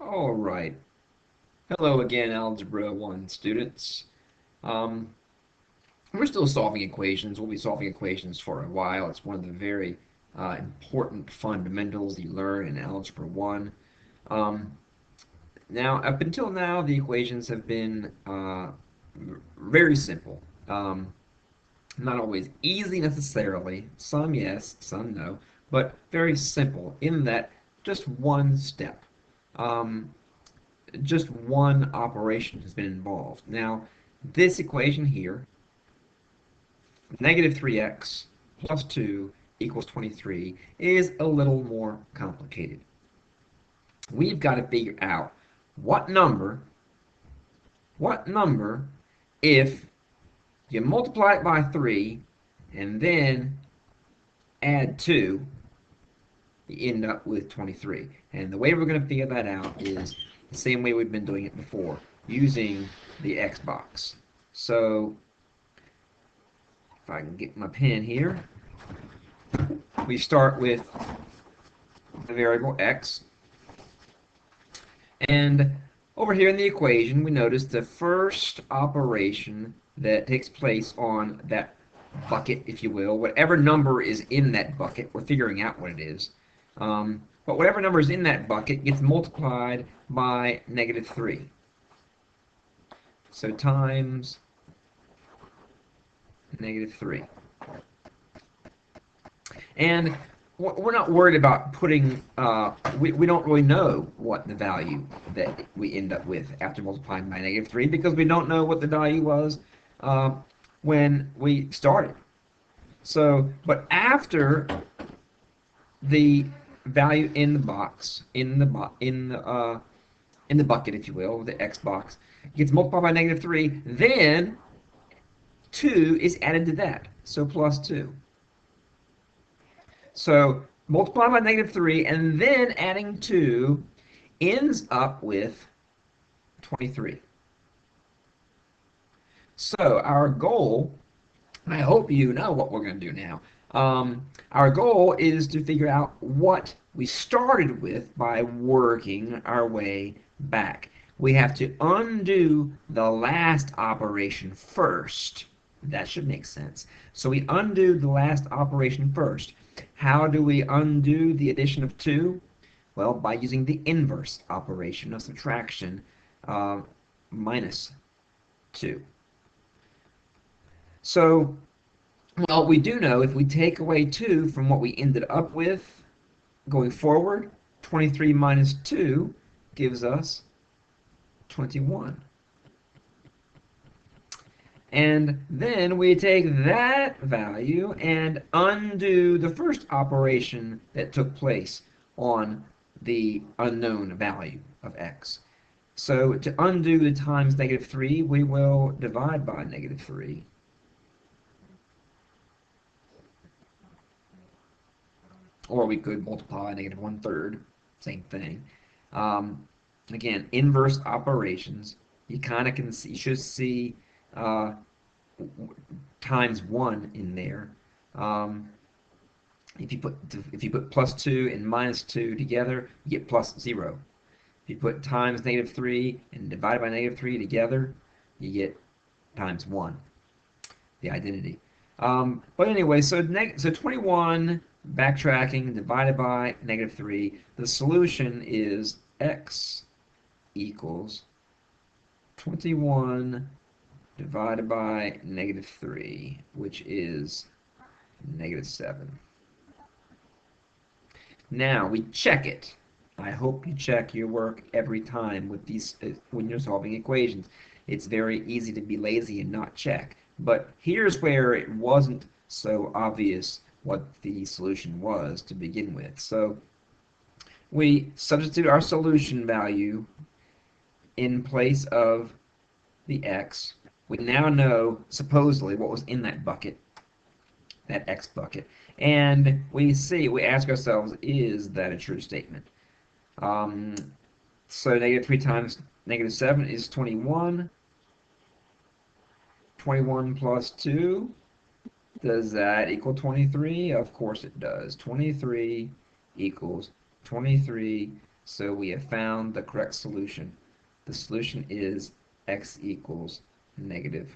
All right. Hello again, Algebra 1 students. Um, we're still solving equations. We'll be solving equations for a while. It's one of the very important fundamentals you learn in Algebra 1. Um, Now, up until now, the equations have been very simple. Not always easy necessarily. Some yes, some no, but very simple in that just one step. Um, just one operation has been involved. Now, this equation here, negative 3x plus 2 equals 23, is a little more complicated. We've got to figure out what number, what number, if you multiply it by 3 and then add 2, you end up with 23. And the way we're going to figure that out is the same way we've been doing it before, using the X box. So if I can get my pen here, we start with the variable x. And over here in the equation, we notice the first operation that takes place on that bucket, if you will, whatever number is in that bucket, we're figuring out what it is. But whatever number is in that bucket gets multiplied by negative 3. So times negative 3. And we're not worried about putting, we don't really know what the value that we end up with after multiplying by negative 3 because we don't know what the value was when we started. So, but after the value in the box, in the bucket, if you will, the X box, gets multiplied by negative 3, then 2 is added to that, so plus 2. So multiplying by negative 3 and then adding 2 ends up with 23. So our goal, I hope you know what we're going to do now. Our goal is to figure out what we started with by working our way back. We have to undo the last operation first. That should make sense. So we undo the last operation first. How do we undo the addition of 2? Well, by using the inverse operation of subtraction, minus 2. So, well, we do know if we take away 2 from what we ended up with going forward, 23 minus 2 gives us 21. And then we take that value and undo the first operation that took place on the unknown value of x. So to undo the times negative 3, we will divide by negative 3. Or we could multiply negative 1/3, same thing. Again, inverse operations. You kind of can see, you should see uh, times 1 in there. Um, if you put plus 2 and minus 2 together, you get plus 0. If you put times negative 3 and divide by negative 3 together, you get times 1, the identity. But anyway, so 21 backtracking divided by negative 3. The solution is x equals 21 divided by negative 3, which is negative 7. Now we check it. I hope you check your work every time with these when you're solving equations. It's very easy to be lazy and not check. But here's where it wasn't so obvious what the solution was to begin with. So we substitute our solution value in place of the x. We now know supposedly what was in that bucket, that x bucket. And we ask ourselves, is that a true statement? So negative 3 times negative 7 is 21. 21 plus 2, does that equal 23? Of course it does. 23 equals 23 So we have found the correct solution. The solution is x equals -7.